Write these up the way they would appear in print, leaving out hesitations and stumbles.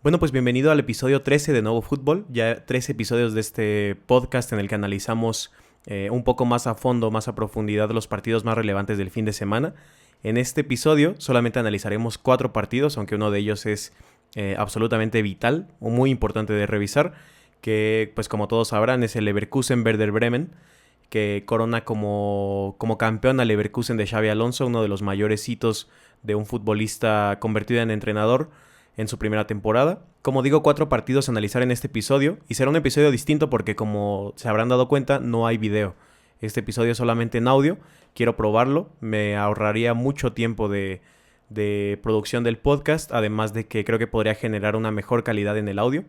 Bueno, pues bienvenido al episodio 13 de Nuevo Fútbol, ya 13 episodios de este podcast en el que analizamos un poco más a fondo, más a profundidad los partidos más relevantes del fin de semana. En este episodio solamente analizaremos 4 partidos, aunque uno de ellos es absolutamente vital o muy importante de revisar, que pues como todos sabrán es el Leverkusen Werder Bremen, que corona como campeón al Leverkusen de Xabi Alonso, uno de los mayores hitos de un futbolista convertido en entrenador en su primera temporada. Como digo, 4 partidos a analizar en este episodio, y será un episodio distinto porque, como se habrán dado cuenta, no hay video. Este episodio es solamente en audio, quiero probarlo, me ahorraría mucho tiempo de producción del podcast, además de que creo que podría generar una mejor calidad en el audio.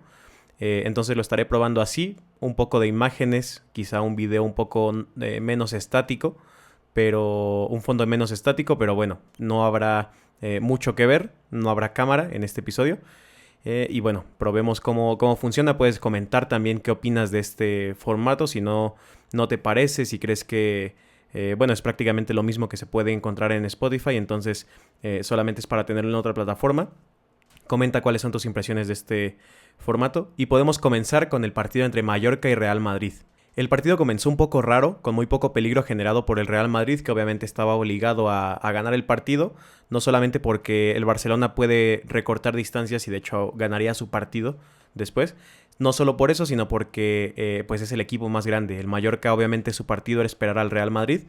Entonces lo estaré probando así, un poco de imágenes, quizá un video un poco menos estático, pero un fondo menos estático, pero bueno, no habrá mucho que ver, no habrá cámara en este episodio. Y bueno, probemos cómo funciona. Puedes comentar también qué opinas de este formato, si no te parece, si crees que bueno, es prácticamente lo mismo que se puede encontrar en Spotify, entonces solamente es para tenerlo en otra plataforma. Comenta cuáles son tus impresiones de este formato y podemos comenzar con el partido entre Mallorca y Real Madrid. El partido comenzó un poco raro, con muy poco peligro generado por el Real Madrid, que obviamente estaba obligado a ganar el partido, no solamente porque el Barcelona puede recortar distancias y de hecho ganaría su partido después, no solo por eso, sino porque pues es el equipo más grande. El Mallorca, obviamente, su partido era esperar al Real Madrid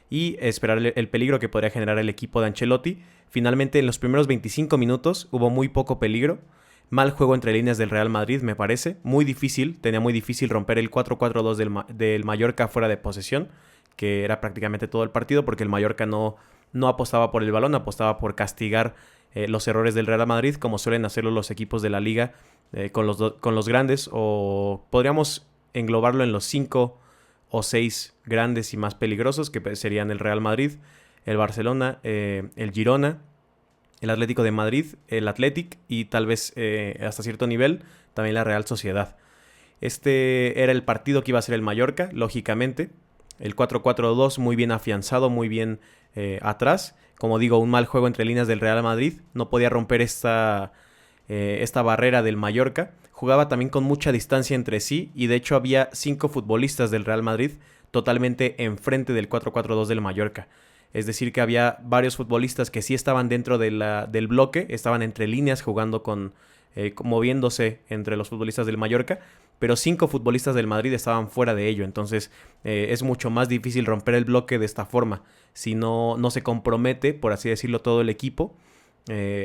y esperar el peligro que podría generar el equipo de Ancelotti. Finalmente, en los primeros 25 minutos hubo muy poco peligro. Mal juego entre líneas del Real Madrid, me parece. Muy difícil, tenía muy difícil romper el 4-4-2 del Mallorca fuera de posesión, que era prácticamente todo el partido, porque el Mallorca no apostaba por el balón, apostaba por castigar los errores del Real Madrid, como suelen hacerlo los equipos de la liga con los grandes, o podríamos englobarlo en los 5 o 6 grandes y más peligrosos, que serían el Real Madrid, el Barcelona, el Girona, el Atlético de Madrid, el Athletic y tal vez hasta cierto nivel también la Real Sociedad. Este era el partido que iba a ser el Mallorca, lógicamente. El 4-4-2 muy bien afianzado, muy bien atrás. Como digo, un mal juego entre líneas del Real Madrid. No podía romper esta barrera del Mallorca. Jugaba también con mucha distancia entre sí y de hecho había 5 futbolistas del Real Madrid totalmente enfrente del 4-4-2 del Mallorca. Es decir, que había varios futbolistas que sí estaban dentro del bloque, estaban entre líneas jugando moviéndose entre los futbolistas del Mallorca, pero 5 futbolistas del Madrid estaban fuera de ello. Entonces es mucho más difícil romper el bloque de esta forma. Si no se compromete, por así decirlo, todo el equipo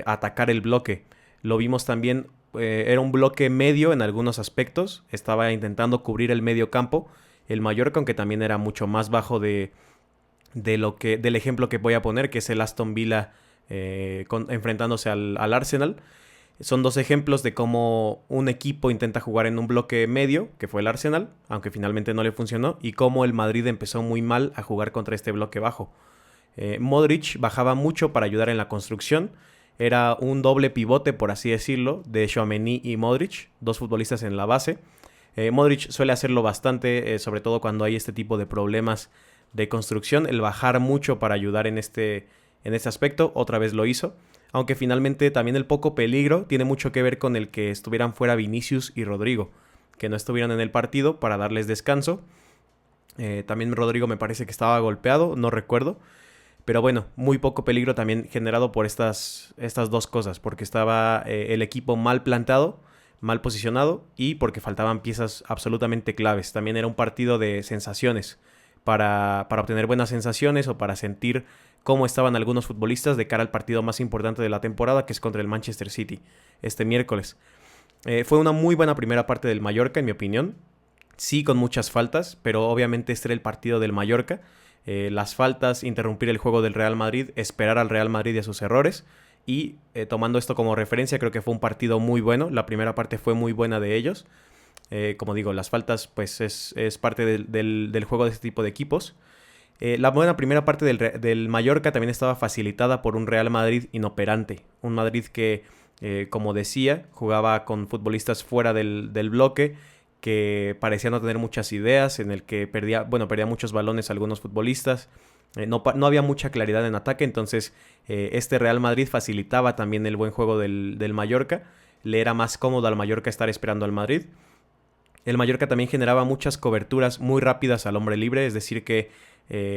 a atacar el bloque. Lo vimos también, era un bloque medio en algunos aspectos, estaba intentando cubrir el medio campo el Mallorca, aunque también era mucho más bajo del ejemplo que voy a poner, que es el Aston Villa enfrentándose al Arsenal. Son 2 ejemplos de cómo un equipo intenta jugar en un bloque medio, que fue el Arsenal, aunque finalmente no le funcionó, y cómo el Madrid empezó muy mal a jugar contra este bloque bajo. Modric bajaba mucho para ayudar en la construcción. Era un doble pivote, por así decirlo, de Tchouaméni y Modric, 2 futbolistas en la base. Modric suele hacerlo bastante, sobre todo cuando hay este tipo de problemas de construcción, el bajar mucho para ayudar en este aspecto. Otra vez lo hizo, aunque finalmente también el poco peligro tiene mucho que ver con el que estuvieran fuera Vinicius y Rodrigo, que no estuvieran en el partido para darles descanso. También Rodrigo me parece que estaba golpeado, no recuerdo, pero bueno, muy poco peligro también generado por estas 2 cosas, porque estaba el equipo mal plantado, mal posicionado, y porque faltaban piezas absolutamente claves. También era un partido de sensaciones, para obtener buenas sensaciones o para sentir cómo estaban algunos futbolistas de cara al partido más importante de la temporada, que es contra el Manchester City, este miércoles. Fue una muy buena primera parte del Mallorca, en mi opinión. Sí, con muchas faltas, pero obviamente este era el partido del Mallorca. Las faltas, interrumpir el juego del Real Madrid, esperar al Real Madrid y a sus errores. Y tomando esto como referencia, creo que fue un partido muy bueno. La primera parte fue muy buena de ellos. Como digo, las faltas pues es parte del juego de este tipo de equipos. La buena primera parte del Mallorca también estaba facilitada por un Real Madrid inoperante. Un Madrid que, como decía, jugaba con futbolistas fuera del bloque, que parecía no tener muchas ideas, en el que perdía muchos balones algunos futbolistas. No había mucha claridad en ataque, entonces este Real Madrid facilitaba también el buen juego del Mallorca. le era más cómodo al Mallorca estar esperando al Madrid. El Mallorca también generaba muchas coberturas muy rápidas al hombre libre, es decir que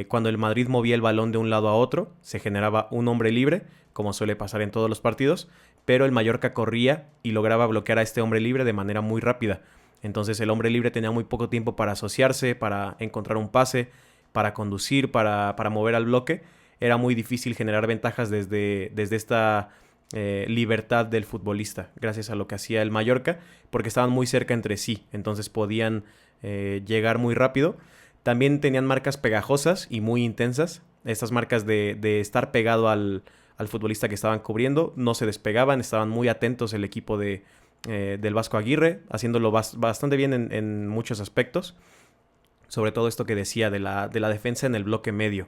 cuando el Madrid movía el balón de un lado a otro, se generaba un hombre libre, como suele pasar en todos los partidos, pero el Mallorca corría y lograba bloquear a este hombre libre de manera muy rápida. Entonces el hombre libre tenía muy poco tiempo para asociarse, para encontrar un pase, para conducir, para mover al bloque. Era muy difícil generar ventajas desde esta libertad del futbolista, gracias a lo que hacía el Mallorca, porque estaban muy cerca entre sí, entonces podían llegar muy rápido. También tenían marcas pegajosas y muy intensas. Estas marcas de estar pegado al futbolista que estaban cubriendo, no se despegaban, estaban muy atentos el equipo del Vasco Aguirre, haciéndolo bastante bien en muchos aspectos. Sobre todo esto que decía de la defensa en el bloque medio.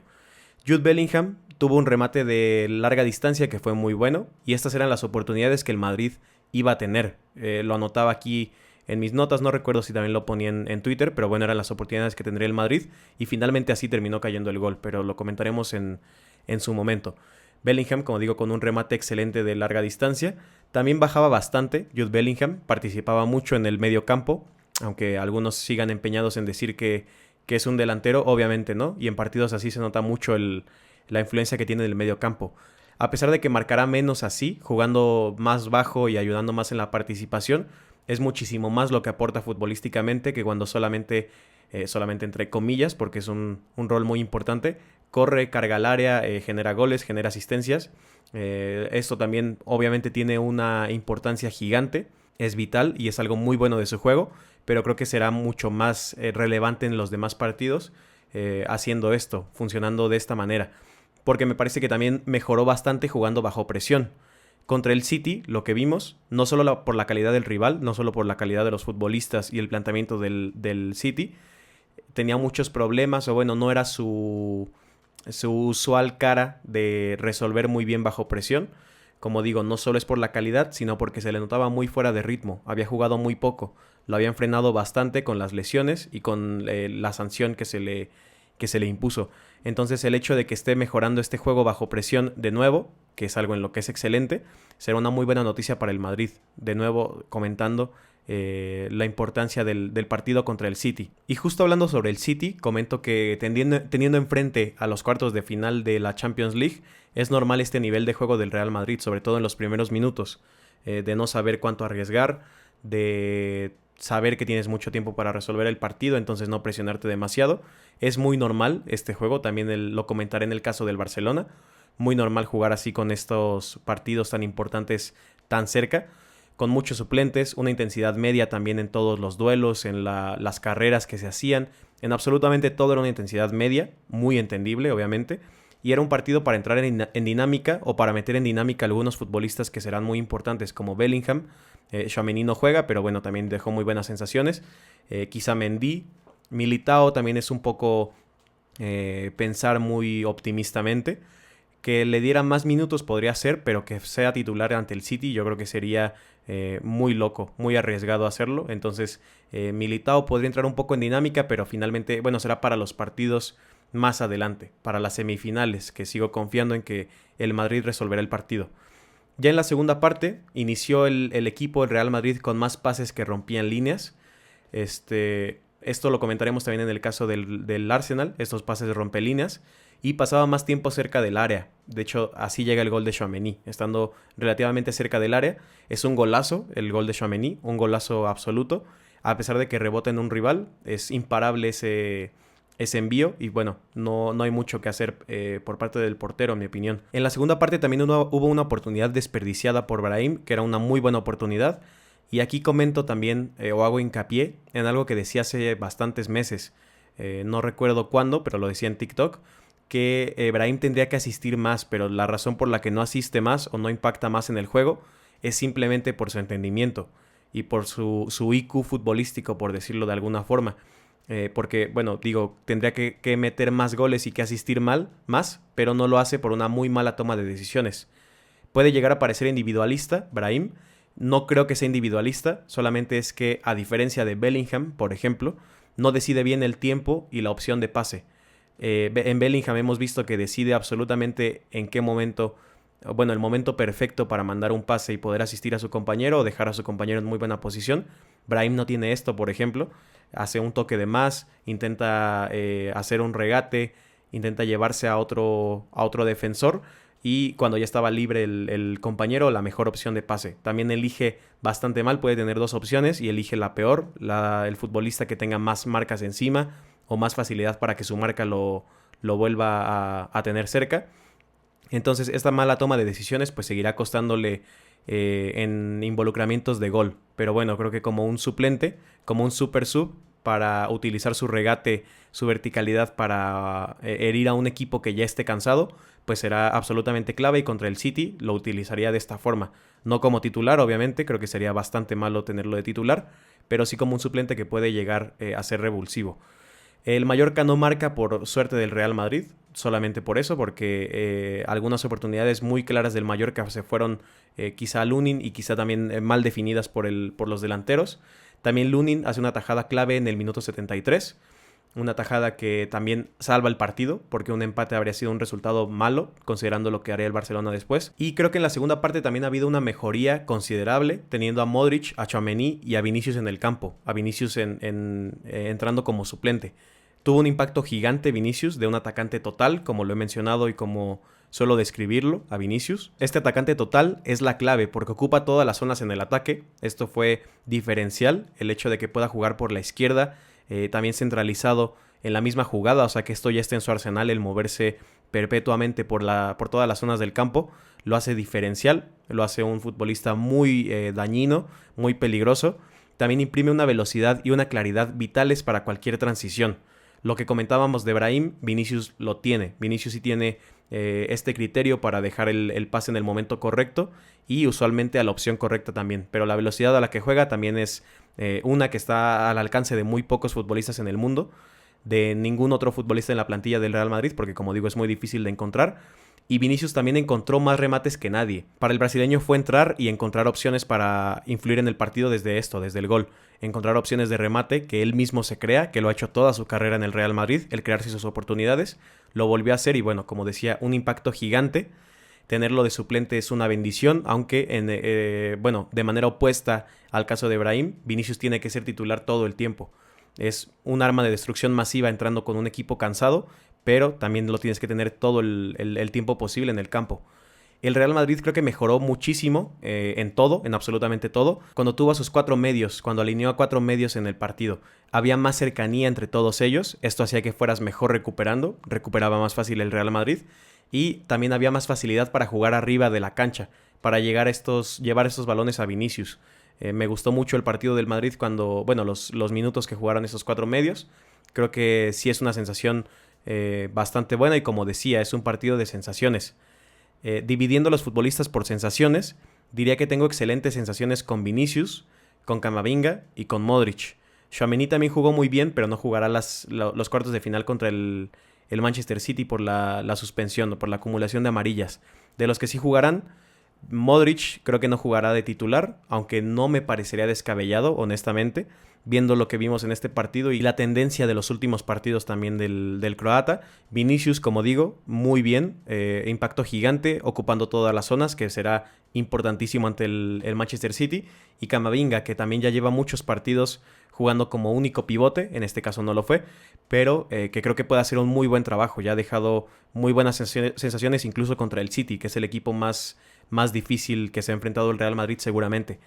Jude Bellingham tuvo un remate de larga distancia que fue muy bueno, y estas eran las oportunidades que el Madrid iba a tener. Lo anotaba aquí en mis notas, no recuerdo si también lo ponía en Twitter, pero bueno, eran las oportunidades que tendría el Madrid, y finalmente así terminó cayendo el gol, pero lo comentaremos en su momento. Bellingham, como digo, con un remate excelente de larga distancia. También bajaba bastante Jude Bellingham, participaba mucho en el medio campo, aunque algunos sigan empeñados en decir que es un delantero, obviamente no, y en partidos así se nota mucho la influencia que tiene en el medio campo. A pesar de que marcará menos así, jugando más bajo y ayudando más en la participación, es muchísimo más lo que aporta futbolísticamente que cuando solamente entre comillas, porque es un rol muy importante, corre, carga al área, genera goles, genera asistencias. Esto también obviamente tiene una importancia gigante, es vital y es algo muy bueno de su juego, pero creo que será mucho más relevante en los demás partidos haciendo esto, funcionando de esta manera, porque me parece que también mejoró bastante jugando bajo presión. Contra el City, lo que vimos, no solo por la calidad del rival, no solo por la calidad de los futbolistas y el planteamiento del City, tenía muchos problemas, o bueno, no era su usual cara de resolver muy bien bajo presión. Como digo, no solo es por la calidad, sino porque se le notaba muy fuera de ritmo. Había jugado muy poco. Lo habían frenado bastante con las lesiones y con la sanción que se le impuso. Entonces el hecho de que esté mejorando este juego bajo presión de nuevo, que es algo en lo que es excelente, será una muy buena noticia para el Madrid. De nuevo comentando la importancia del partido contra el City. Y justo hablando sobre el City, comento que teniendo enfrente a los cuartos de final de la Champions League, es normal este nivel de juego del Real Madrid, sobre todo en los primeros minutos, de no saber cuánto arriesgar, de saber que tienes mucho tiempo para resolver el partido, entonces no presionarte demasiado. Es muy normal este juego, también lo comentaré en el caso del Barcelona, muy normal jugar así con estos partidos tan importantes tan cerca, con muchos suplentes, una intensidad media también en todos los duelos, en las carreras que se hacían, en absolutamente todo era una intensidad media, muy entendible obviamente, y era un partido para entrar en dinámica o para meter en dinámica a algunos futbolistas que serán muy importantes como Bellingham. Tchouaméni no juega, pero bueno, también dejó muy buenas sensaciones. Quizá Mendy, Militao también es un poco pensar muy optimistamente. Que le diera más minutos podría ser, pero que sea titular ante el City yo creo que sería muy loco, muy arriesgado hacerlo. Entonces Militao podría entrar un poco en dinámica, pero finalmente, bueno, será para los partidos más adelante, para las semifinales, que sigo confiando en que el Madrid resolverá el partido. Ya en la segunda parte inició el equipo del Real Madrid con más pases que rompían líneas. Esto lo comentaremos también en el caso del Arsenal, estos pases de rompelíneas, y pasaba más tiempo cerca del área. De hecho, así llega el gol de Tchouaméni, estando relativamente cerca del área. Es un golazo el gol de Tchouaméni, un golazo absoluto. A pesar de que rebota en un rival, es imparable ese envío y bueno, no hay mucho que hacer por parte del portero, en mi opinión. En la segunda parte también hubo una oportunidad desperdiciada por Brahim, que era una muy buena oportunidad. Y aquí comento también o hago hincapié en algo que decía hace bastantes meses. No recuerdo cuándo, pero lo decía en TikTok, que Brahim tendría que asistir más, pero la razón por la que no asiste más o no impacta más en el juego es simplemente por su entendimiento y por su IQ futbolístico, por decirlo de alguna forma. Porque, bueno, digo, tendría que meter más goles y que asistir más, pero no lo hace por una muy mala toma de decisiones. Puede llegar a parecer individualista, Brahim. No creo que sea individualista, solamente es que, a diferencia de Bellingham, por ejemplo, no decide bien el tiempo y la opción de pase. En Bellingham hemos visto que decide absolutamente en qué momento bueno, el momento perfecto para mandar un pase y poder asistir a su compañero o dejar a su compañero en muy buena posición. Brahim no tiene esto, por ejemplo. Hace un toque de más, intenta hacer un regate, intenta llevarse a otro defensor, y cuando ya estaba libre el compañero, la mejor opción de pase. También elige bastante mal, puede tener dos opciones y elige la peor, el futbolista que tenga más marcas encima o más facilidad para que su marca lo vuelva a tener cerca. Entonces esta mala toma de decisiones pues seguirá costándole en involucramientos de gol. Pero bueno, creo que como un suplente, como un super sub, para utilizar su regate, su verticalidad para herir a un equipo que ya esté cansado, pues será absolutamente clave, y contra el City lo utilizaría de esta forma. No como titular, obviamente, creo que sería bastante malo tenerlo de titular, pero sí como un suplente que puede llegar a ser revulsivo. El Mallorca no marca por suerte del Real Madrid, solamente por eso, porque algunas oportunidades muy claras del Mallorca se fueron quizá a Lunin y quizá también mal definidas por los delanteros. También Lunin hace una tajada clave en el minuto 73, una tajada que también salva el partido, porque un empate habría sido un resultado malo, considerando lo que haría el Barcelona después. Y creo que en la segunda parte también ha habido una mejoría considerable, teniendo a Modric, a Tchouaméni y a Vinicius en el campo, a Vinicius entrando como suplente. Tuvo un impacto gigante Vinicius, de un atacante total, como lo he mencionado y como suelo describirlo a Vinicius. Este atacante total es la clave porque ocupa todas las zonas en el ataque. Esto fue diferencial, el hecho de que pueda jugar por la izquierda, también centralizado en la misma jugada, o sea que esto ya está en su arsenal, el moverse perpetuamente por todas las zonas del campo, lo hace diferencial, lo hace un futbolista muy dañino, muy peligroso. También imprime una velocidad y una claridad vitales para cualquier transición. Lo que comentábamos de Brahim, Vinicius lo tiene. Vinicius sí tiene este criterio para dejar el pase en el momento correcto y usualmente a la opción correcta también. Pero la velocidad a la que juega también es una que está al alcance de muy pocos futbolistas en el mundo, de ningún otro futbolista en la plantilla del Real Madrid, porque como digo es muy difícil de encontrar. Y Vinicius también encontró más remates que nadie. Para el brasileño fue entrar y encontrar opciones para influir en el partido desde el gol. Encontrar opciones de remate que él mismo se crea, que lo ha hecho toda su carrera en el Real Madrid, el crearse sus oportunidades. Lo volvió a hacer y bueno, como decía, un impacto gigante. Tenerlo de suplente es una bendición, aunque de manera opuesta al caso de Brahim, Vinicius tiene que ser titular todo el tiempo. Es un arma de destrucción masiva entrando con un equipo cansado, pero también lo tienes que tener todo el tiempo posible en el campo. El Real Madrid creo que mejoró muchísimo en todo, en absolutamente todo, cuando tuvo a sus 4 medios, cuando alineó a 4 medios en el partido. Había más cercanía entre todos ellos, esto hacía que fueras mejor recuperaba más fácil el Real Madrid, y también había más facilidad para jugar arriba de la cancha, para llevar estos balones a Vinicius. Me gustó mucho el partido del Madrid cuando, los minutos que jugaron esos 4 medios. Creo que sí es una sensación bastante buena, y como decía, es un partido de sensaciones. Dividiendo a los futbolistas por sensaciones, diría que tengo excelentes sensaciones con Vinicius, con Camavinga y con Modric. Tchouaméni también jugó muy bien, pero no jugará los cuartos de final contra el Manchester City por la suspensión o por la acumulación de amarillas. De los que sí jugarán, Modric creo que no jugará de titular, aunque no me parecería descabellado, honestamente, viendo lo que vimos en este partido y la tendencia de los últimos partidos también del croata. Vinicius, como digo, muy bien, impacto gigante, ocupando todas las zonas, que será importantísimo ante el Manchester City. Y Camavinga, que también ya lleva muchos partidos jugando como único pivote, en este caso no lo fue, pero que creo que puede hacer un muy buen trabajo. Ya ha dejado muy buenas sensaciones incluso contra el City, que es el equipo más difícil que se ha enfrentado el Real Madrid seguramente.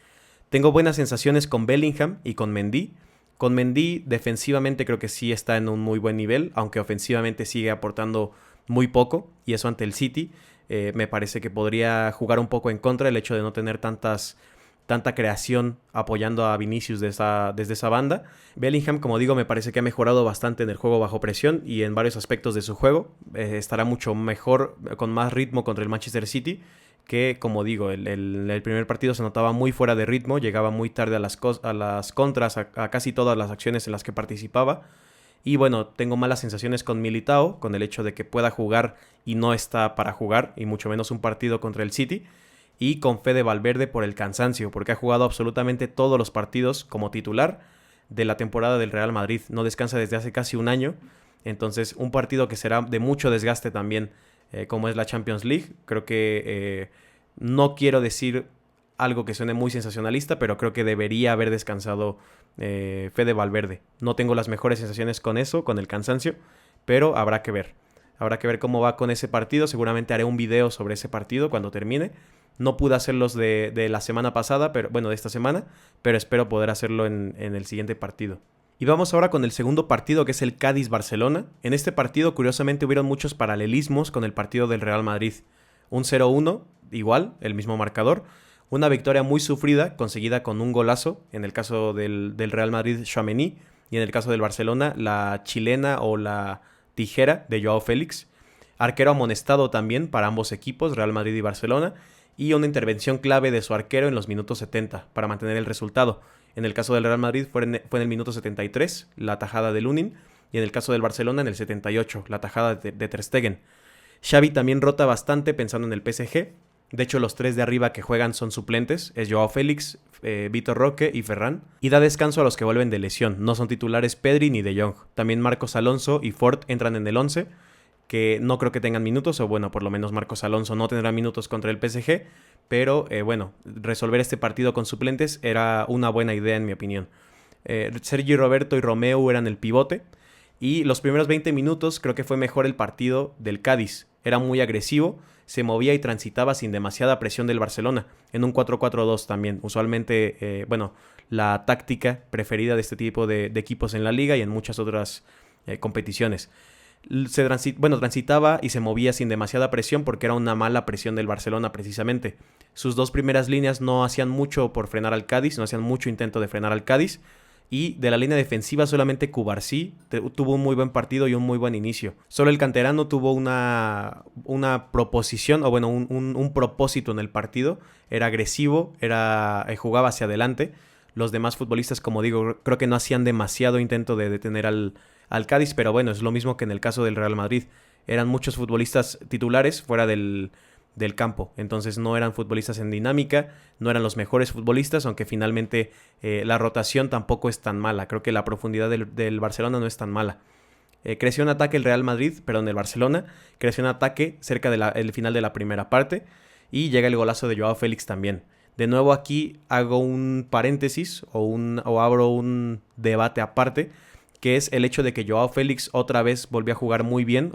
Tengo buenas sensaciones con Bellingham y con Mendy. Con Mendy defensivamente creo que sí está en un muy buen nivel, aunque ofensivamente sigue aportando muy poco, y eso ante el City me parece que podría jugar un poco en contra el hecho de no tener tanta creación apoyando a Vinicius desde esa banda. Bellingham, como digo, me parece que ha mejorado bastante en el juego bajo presión y en varios aspectos de su juego. Estará mucho mejor, con más ritmo contra el Manchester City, que como digo, el primer partido se notaba muy fuera de ritmo, llegaba muy tarde a las contras, a casi todas las acciones en las que participaba. Y bueno, tengo malas sensaciones con Militao, con el hecho de que pueda jugar y no está para jugar, y mucho menos un partido contra el City. Y con Fede Valverde por el cansancio, porque ha jugado absolutamente todos los partidos como titular de la temporada del Real Madrid. No descansa desde hace casi un año, entonces un partido que será de mucho desgaste también como es la Champions League. Creo que no quiero decir algo que suene muy sensacionalista, pero creo que debería haber descansado Fede Valverde. No tengo las mejores sensaciones con eso, con el cansancio, pero habrá que ver. Habrá que ver cómo va con ese partido. Seguramente haré un video sobre ese partido cuando termine. No pude hacerlos de la semana pasada, pero bueno, de esta semana, pero espero poder hacerlo en el siguiente partido. Y vamos ahora con el segundo partido, que es el Cádiz-Barcelona. En este partido, curiosamente, hubieron muchos paralelismos con el partido del Real Madrid. Un 0-1, igual, el mismo marcador. Una victoria muy sufrida, conseguida con un golazo, en el caso del Real Madrid, Tchouaméni, y en el caso del Barcelona, la chilena o la tijera de Joao Félix. Arquero amonestado también para ambos equipos, Real Madrid y Barcelona, y una intervención clave de su arquero en los minutos 70 para mantener el resultado. En el caso del Real Madrid fue en el minuto 73, la tajada de Lunin, y en el caso del Barcelona en el 78, la tajada de Ter Stegen. Xavi también rota bastante pensando en el PSG. De hecho, los tres de arriba que juegan son suplentes. Es Joao Félix, Vitor Roque y Ferran. Y da descanso a los que vuelven de lesión. No son titulares Pedri ni De Jong. También Marcos Alonso y Ford entran en el 11, que no creo que tengan minutos. O bueno, por lo menos Marcos Alonso no tendrá minutos contra el PSG. Pero bueno, resolver este partido con suplentes era una buena idea en mi opinión. Sergi Roberto y Romeu eran el pivote. Y los primeros 20 minutos creo que fue mejor el partido del Cádiz. Era muy agresivo, se movía y transitaba sin demasiada presión del Barcelona. En un 4-4-2 también. Usualmente, la táctica preferida de este tipo de equipos en la liga y en muchas otras competiciones. Transitaba y se movía sin demasiada presión porque era una mala presión del Barcelona precisamente. Sus dos primeras líneas no hacían mucho por frenar al Cádiz, no hacían mucho intento de frenar al Cádiz. Y de la línea defensiva solamente Cubarsí tuvo un muy buen partido y un muy buen inicio. Solo el canterano tuvo una proposición, o bueno, un propósito en el partido. Era agresivo, jugaba hacia adelante. Los demás futbolistas, como digo, creo que no hacían demasiado intento de detener al Cádiz, pero bueno, es lo mismo que en el caso del Real Madrid. Eran muchos futbolistas titulares fuera del campo, entonces no eran futbolistas en dinámica, no eran los mejores futbolistas, aunque finalmente la rotación tampoco es tan mala. Creo que la profundidad del Barcelona no es tan mala. Creció en ataque el Barcelona creció en ataque cerca del final de la primera parte y llega el golazo de Joao Félix también. De nuevo aquí hago un paréntesis o abro un debate aparte, que es el hecho de que Joao Félix otra vez volvió a jugar muy bien,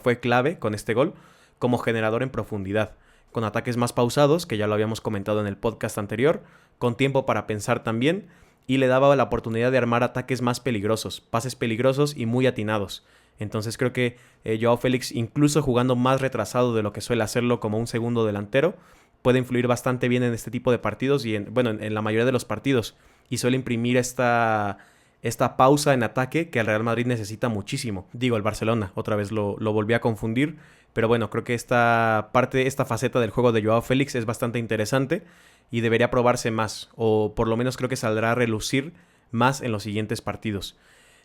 fue clave con este gol como generador en profundidad, con ataques más pausados, que ya lo habíamos comentado en el podcast anterior, con tiempo para pensar también, y le daba la oportunidad de armar ataques más peligrosos, pases peligrosos y muy atinados. Entonces creo que Joao Félix, incluso jugando más retrasado de lo que suele hacerlo como un segundo delantero, puede influir bastante bien en este tipo de partidos y en la mayoría de los partidos, y suele imprimir esta pausa en ataque que el Real Madrid necesita muchísimo. Digo, el Barcelona, otra vez lo volví a confundir, pero bueno, creo que esta faceta del juego de Joao Félix es bastante interesante y debería probarse más, o por lo menos creo que saldrá a relucir más en los siguientes partidos.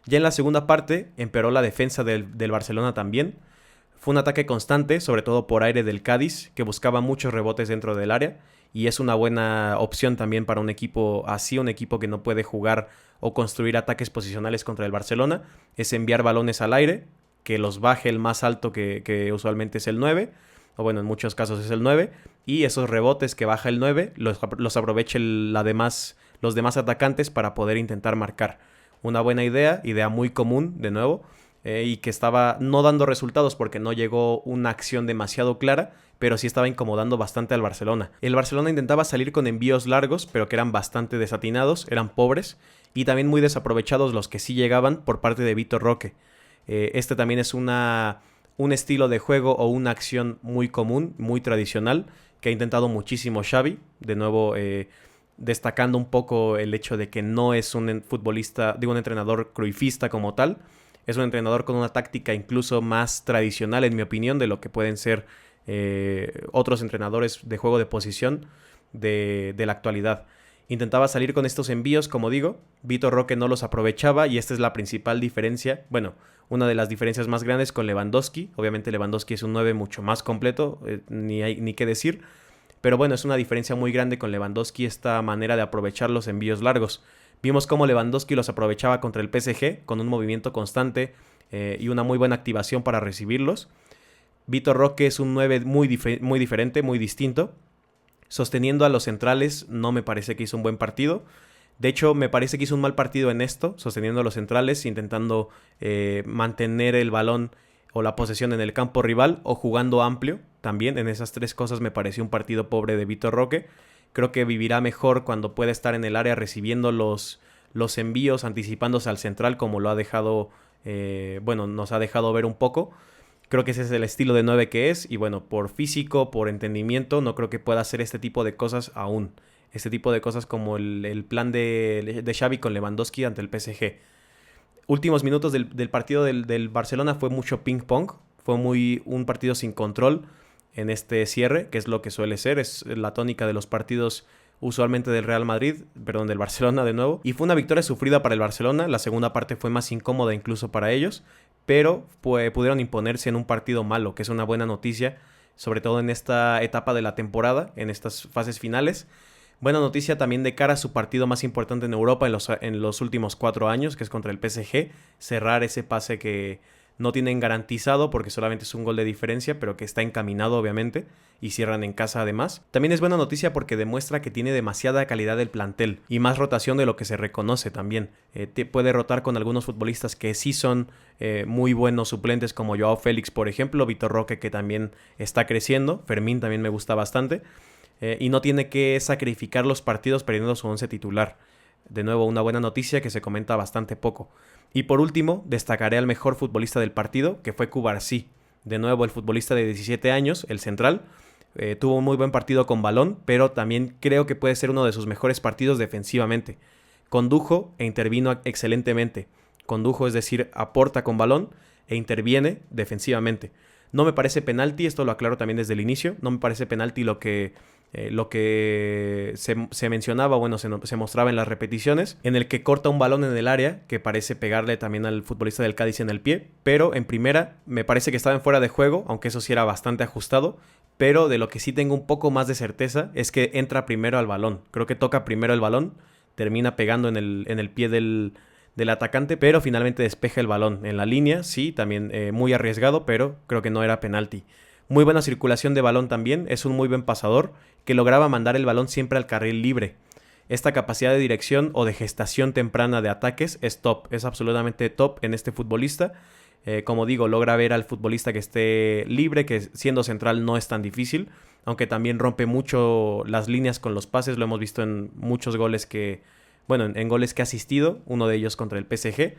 Ya en la segunda parte empeoró la defensa del Barcelona también. Fue un ataque constante, sobre todo por aire del Cádiz, que buscaba muchos rebotes dentro del área, y es una buena opción también para un equipo así, un equipo que no puede jugar o construir ataques posicionales contra el Barcelona, es enviar balones al aire, que los baje el más alto que usualmente es el 9, o bueno, en muchos casos es el 9, y esos rebotes que baja el 9 los aproveche los demás atacantes para poder intentar marcar. Una buena idea muy común, de nuevo, y que estaba no dando resultados porque no llegó una acción demasiado clara, pero sí estaba incomodando bastante al Barcelona. El Barcelona intentaba salir con envíos largos, pero que eran bastante desatinados, eran pobres, y también muy desaprovechados los que sí llegaban por parte de Vitor Roque. Este también es un estilo de juego o una acción muy común, muy tradicional, que ha intentado muchísimo Xavi, de nuevo destacando un poco el hecho de que no es un entrenador cruifista como tal, es un entrenador con una táctica incluso más tradicional, en mi opinión, de lo que pueden ser otros entrenadores de juego de posición de la actualidad. Intentaba salir con estos envíos, como digo, Vitor Roque no los aprovechaba y esta es la principal diferencia, una de las diferencias más grandes con Lewandowski. Obviamente Lewandowski es un 9 mucho más completo, ni qué decir, pero bueno, es una diferencia muy grande con Lewandowski esta manera de aprovechar los envíos largos. Vimos cómo Lewandowski los aprovechaba contra el PSG con un movimiento constante y una muy buena activación para recibirlos. Vitor Roque es un 9 muy diferente, muy distinto. Sosteniendo a los centrales, no me parece que hizo un buen partido. De hecho, me parece que hizo un mal partido en esto, sosteniendo a los centrales, intentando mantener el balón o la posesión en el campo rival o jugando amplio. También en esas tres cosas me pareció un partido pobre de Vitor Roque. Creo que vivirá mejor cuando pueda estar en el área recibiendo los envíos, anticipándose al central, como lo ha dejado, nos ha dejado ver un poco. Creo que ese es el estilo de 9 que es. Y bueno, por físico, por entendimiento, no creo que pueda hacer este tipo de cosas aún. Este tipo de cosas como el plan de Xavi con Lewandowski ante el PSG. Últimos minutos del partido del Barcelona fue mucho ping-pong. Fue un partido sin control en este cierre, que es lo que suele ser. Es la tónica de los partidos usualmente del del Barcelona de nuevo. Y fue una victoria sufrida para el Barcelona. La segunda parte fue más incómoda incluso para ellos. Pero pudieron imponerse en un partido malo, que es una buena noticia, sobre todo en esta etapa de la temporada, en estas fases finales. Buena noticia también de cara a su partido más importante en Europa en los últimos 4 años, que es contra el PSG. Cerrar ese pase que no tienen garantizado porque solamente es un gol de diferencia, pero que está encaminado obviamente, y cierran en casa además. También es buena noticia porque demuestra que tiene demasiada calidad el plantel y más rotación de lo que se reconoce también. Puede rotar con algunos futbolistas que sí son muy buenos suplentes, como Joao Félix por ejemplo, Vitor Roque que también está creciendo, Fermín también me gusta bastante, y no tiene que sacrificar los partidos perdiendo su 11 titular. De nuevo, una buena noticia que se comenta bastante poco. Y por último, destacaré al mejor futbolista del partido, que fue Cubarsí. De nuevo, el futbolista de 17 años, el central, tuvo un muy buen partido con balón, pero también creo que puede ser uno de sus mejores partidos defensivamente. Condujo e intervino excelentemente. Condujo, es decir, aporta con balón e interviene defensivamente. No me parece penalti, esto lo aclaro también desde el inicio, no me parece penalti lo que se mencionaba, se mostraba en las repeticiones, en el que corta un balón en el área que parece pegarle también al futbolista del Cádiz en el pie, pero en primera me parece que estaba en fuera de juego, aunque eso sí era bastante ajustado, pero de lo que sí tengo un poco más de certeza es que entra primero al balón. Creo que toca primero el balón, termina pegando en el pie del atacante, pero finalmente despeja el balón en la línea, sí, también muy arriesgado, pero creo que no era penalti. Muy buena circulación de balón también, es un muy buen pasador que lograba mandar el balón siempre al carril libre. Esta capacidad de dirección o de gestación temprana de ataques es top, es absolutamente top en este futbolista. Como digo, logra ver al futbolista que esté libre, que siendo central no es tan difícil, aunque también rompe mucho las líneas con los pases, lo hemos visto en muchos goles en goles que ha asistido, uno de ellos contra el PSG.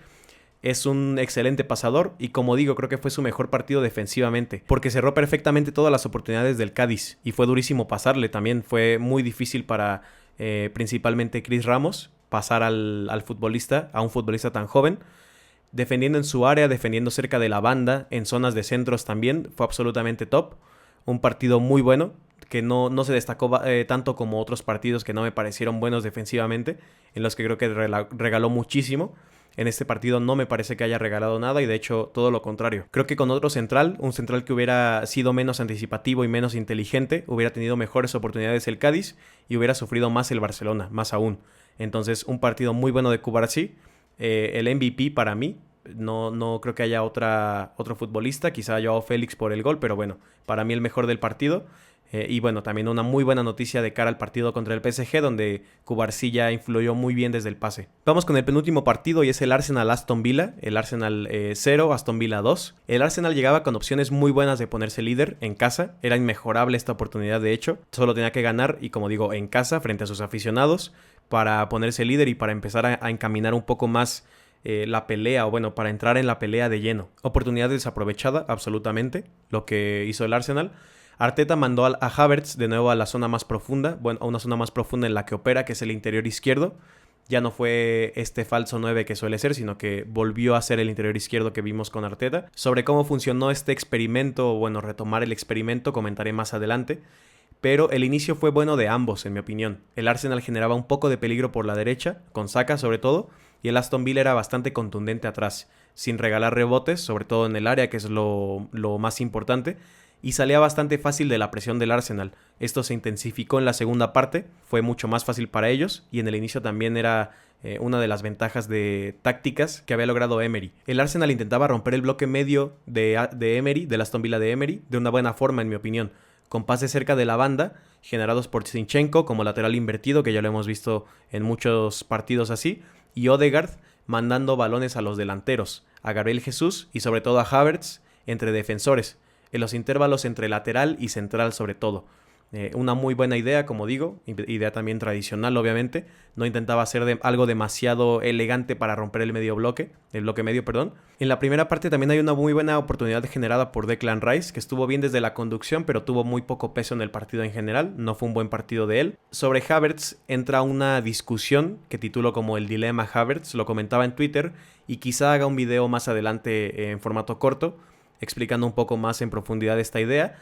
Es un excelente pasador y como digo, creo que fue su mejor partido defensivamente, porque cerró perfectamente todas las oportunidades del Cádiz y fue durísimo pasarle también. Fue muy difícil para principalmente Chris Ramos pasar a un futbolista tan joven. Defendiendo en su área, defendiendo cerca de la banda, en zonas de centros también, fue absolutamente top. Un partido muy bueno, que no se destacó tanto como otros partidos que no me parecieron buenos defensivamente, en los que creo que regaló muchísimo. En este partido no me parece que haya regalado nada y de hecho todo lo contrario. Creo que con otro central, un central que hubiera sido menos anticipativo y menos inteligente, hubiera tenido mejores oportunidades el Cádiz y hubiera sufrido más el Barcelona, más aún. Entonces un partido muy bueno de Cubarsí. El MVP para mí, no creo que haya otro futbolista, quizá Joao Félix por el gol, pero bueno, para mí el mejor del partido. Y bueno, también una muy buena noticia de cara al partido contra el PSG, donde Cubarsí ya influyó muy bien desde el pase. Vamos con el penúltimo partido y es el Arsenal-Aston Villa. El Arsenal 0, Aston Villa 2. El Arsenal llegaba con opciones muy buenas de ponerse líder en casa. Era inmejorable esta oportunidad de hecho. Solo tenía que ganar y como digo, en casa, frente a sus aficionados, para ponerse líder y para empezar a encaminar un poco más la pelea, para entrar en la pelea de lleno. Oportunidad desaprovechada, absolutamente, lo que hizo el Arsenal. Arteta mandó a Havertz de nuevo a la zona más profunda, a una zona más profunda en la que opera, que es el interior izquierdo. Ya no fue este falso 9 que suele ser, sino que volvió a ser el interior izquierdo que vimos con Arteta. Sobre cómo funcionó este experimento, retomar el experimento, comentaré más adelante. Pero el inicio fue bueno de ambos, en mi opinión. El Arsenal generaba un poco de peligro por la derecha, con Saka sobre todo, y el Aston Villa era bastante contundente atrás, sin regalar rebotes, sobre todo en el área, que es lo más importante, y salía bastante fácil de la presión del Arsenal. Esto se intensificó en la segunda parte, fue mucho más fácil para ellos, y en el inicio también era una de las ventajas de tácticas que había logrado Emery. El Arsenal intentaba romper el bloque medio de Emery, del Aston Villa de Emery, de una buena forma en mi opinión, con pases cerca de la banda, generados por Zinchenko como lateral invertido, que ya lo hemos visto en muchos partidos así, y Odegaard mandando balones a los delanteros, a Gabriel Jesús y sobre todo a Havertz entre defensores, en los intervalos entre lateral y central sobre todo. Una muy buena idea, como digo, idea también tradicional obviamente, no intentaba hacer algo demasiado elegante para romper el bloque medio, perdón. En la primera parte también hay una muy buena oportunidad generada por Declan Rice, que estuvo bien desde la conducción, pero tuvo muy poco peso en el partido en general, no fue un buen partido de él. Sobre Havertz entra una discusión que titulo como el dilema Havertz, lo comentaba en Twitter, y quizá haga un video más adelante en formato corto, explicando un poco más en profundidad esta idea.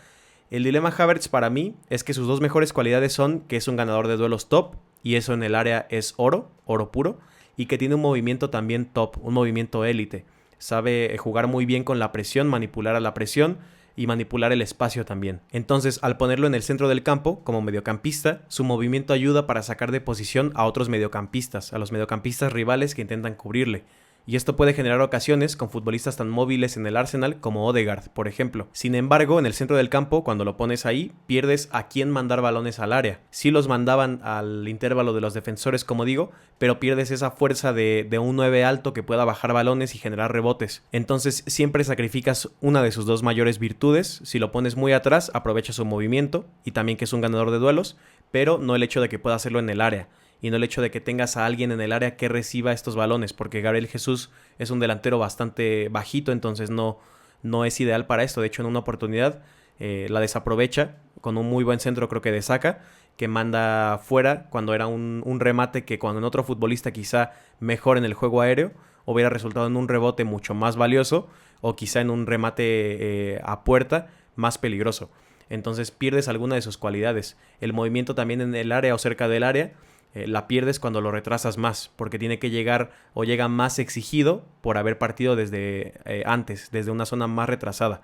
El dilema Havertz para mí es que sus dos mejores cualidades son que es un ganador de duelos top, y eso en el área es oro puro, y que tiene un movimiento también top, un movimiento élite. Sabe jugar muy bien con la presión, manipular a la presión y manipular el espacio también. Entonces, al ponerlo en el centro del campo, como mediocampista, su movimiento ayuda para sacar de posición a otros mediocampistas, a los mediocampistas rivales que intentan cubrirle. Y esto puede generar ocasiones con futbolistas tan móviles en el Arsenal como Odegaard, por ejemplo. Sin embargo, en el centro del campo, cuando lo pones ahí, pierdes a quién mandar balones al área. Sí los mandaban al intervalo de los defensores, como digo, pero pierdes esa fuerza de un 9 alto que pueda bajar balones y generar rebotes. Entonces siempre sacrificas una de sus dos mayores virtudes. Si lo pones muy atrás, aprovecha su movimiento y también que es un ganador de duelos, pero no el hecho de que pueda hacerlo en el área. Y no el hecho de que tengas a alguien en el área que reciba estos balones, porque Gabriel Jesús es un delantero bastante bajito, entonces no es ideal para esto. De hecho, en una oportunidad la desaprovecha con un muy buen centro, creo que de Saka, que manda fuera cuando era un remate que cuando en otro futbolista quizá mejor en el juego aéreo hubiera resultado en un rebote mucho más valioso o quizá en un remate a puerta más peligroso. Entonces pierdes alguna de sus cualidades. El movimiento también en el área o cerca del área la pierdes cuando lo retrasas más, porque tiene que llegar o llega más exigido por haber partido desde antes, desde una zona más retrasada.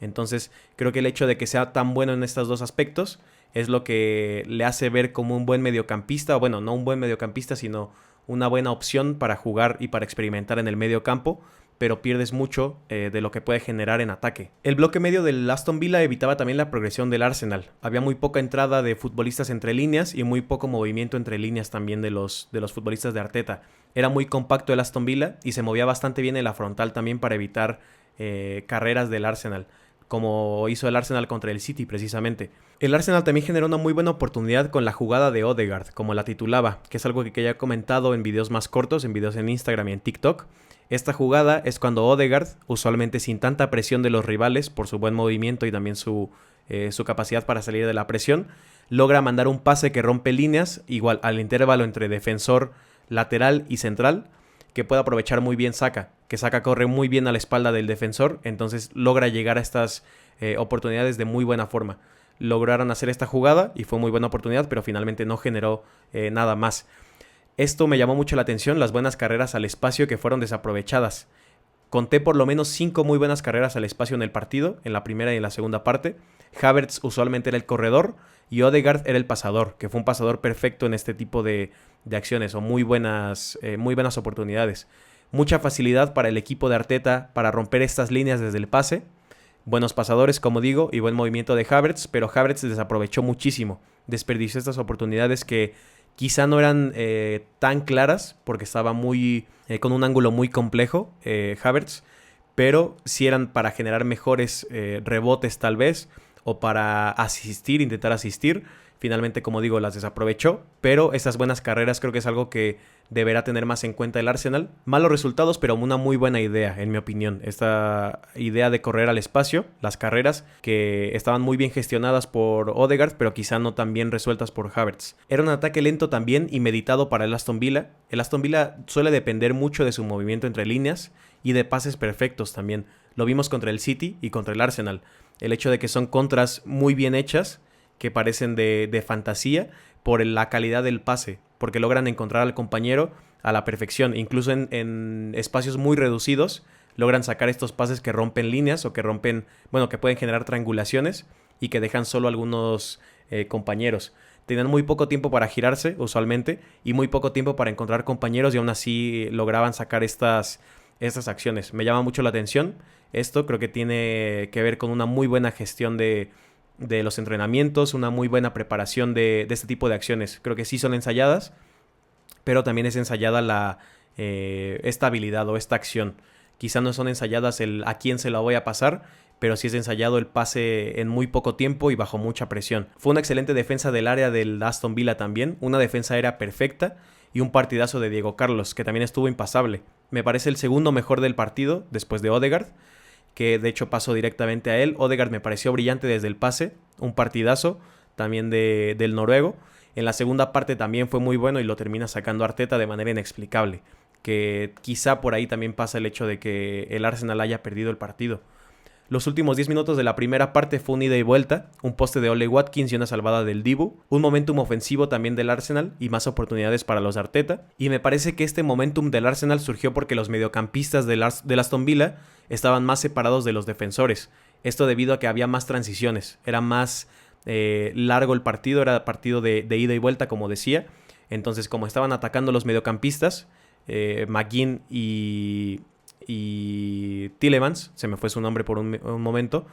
Entonces creo que el hecho de que sea tan bueno en estos dos aspectos es lo que le hace ver como un buen mediocampista, o bueno, no un buen mediocampista, sino una buena opción para jugar y para experimentar en el medio campo, pero pierdes mucho de lo que puede generar en ataque. El bloque medio del Aston Villa evitaba también la progresión del Arsenal. Había muy poca entrada de futbolistas entre líneas y muy poco movimiento entre líneas también de los futbolistas de Arteta. Era muy compacto el Aston Villa y se movía bastante bien en la frontal también para evitar carreras del Arsenal, como hizo el Arsenal contra el City precisamente. El Arsenal también generó una muy buena oportunidad con la jugada de Odegaard, como la titulaba, que es algo que ya he comentado en videos más cortos, en videos en Instagram y en TikTok. Esta jugada es cuando Odegaard, usualmente sin tanta presión de los rivales por su buen movimiento y también su capacidad para salir de la presión, logra mandar un pase que rompe líneas, igual al intervalo entre defensor, lateral y central, que puede aprovechar muy bien Saka, que Saka corre muy bien a la espalda del defensor, entonces logra llegar a estas oportunidades de muy buena forma. Lograron hacer esta jugada y fue muy buena oportunidad, pero finalmente no generó nada más. Esto me llamó mucho la atención, las buenas carreras al espacio que fueron desaprovechadas. Conté por lo menos 5 muy buenas carreras al espacio en el partido, en la primera y en la segunda parte. Havertz usualmente era el corredor y Odegaard era el pasador, que fue un pasador perfecto en este tipo de acciones o muy buenas oportunidades. Mucha facilidad para el equipo de Arteta para romper estas líneas desde el pase. Buenos pasadores, como digo, y buen movimiento de Havertz, pero Havertz desaprovechó muchísimo. Desperdició estas oportunidades que quizá no eran tan claras porque estaba con un ángulo muy complejo Havertz, pero sí eran para generar mejores rebotes tal vez o para intentar asistir. Finalmente, como digo, las desaprovechó, pero estas buenas carreras creo que es algo que deberá tener más en cuenta el Arsenal. Malos resultados, pero una muy buena idea, en mi opinión. Esta idea de correr al espacio, las carreras que estaban muy bien gestionadas por Odegaard, pero quizá no tan bien resueltas por Havertz. Era un ataque lento también y meditado para el Aston Villa. El Aston Villa suele depender mucho de su movimiento entre líneas y de pases perfectos también. Lo vimos contra el City y contra el Arsenal. El hecho de que son contras muy bien hechas, que parecen de fantasía, por la calidad del pase, porque logran encontrar al compañero a la perfección, incluso en espacios muy reducidos, logran sacar estos pases que rompen líneas o que que pueden generar triangulaciones y que dejan solo algunos compañeros. Tenían muy poco tiempo para girarse, usualmente, y muy poco tiempo para encontrar compañeros, y aún así lograban sacar estas acciones. Me llama mucho la atención esto, creo que tiene que ver con una muy buena gestión de los entrenamientos, una muy buena preparación de este tipo de acciones. Creo que sí son ensayadas, pero también es ensayada esta habilidad o esta acción. Quizá no son ensayadas el a quién se la voy a pasar, pero sí es ensayado el pase en muy poco tiempo y bajo mucha presión. Fue una excelente defensa del área del Aston Villa también, una defensa aérea perfecta y un partidazo de Diego Carlos, que también estuvo impasable. Me parece el segundo mejor del partido, después de Odegaard, que de hecho pasó directamente a él. Odegaard me pareció brillante desde el pase, un partidazo también del noruego. En la segunda parte también fue muy bueno y lo termina sacando Arteta de manera inexplicable, que quizá por ahí también pasa el hecho de que el Arsenal haya perdido el partido. Los últimos 10 minutos de la primera parte fue un ida y vuelta, un poste de Ole Watkins y una salvada del Dibu, un momentum ofensivo también del Arsenal y más oportunidades para los de Arteta, y me parece que este momentum del Arsenal surgió porque los mediocampistas del Aston Villa estaban más separados de los defensores, esto debido a que había más transiciones, era más largo el partido, era partido de ida y vuelta como decía, entonces como estaban atacando los mediocampistas, McGinn y Tielemans, se me fue su nombre por un momento,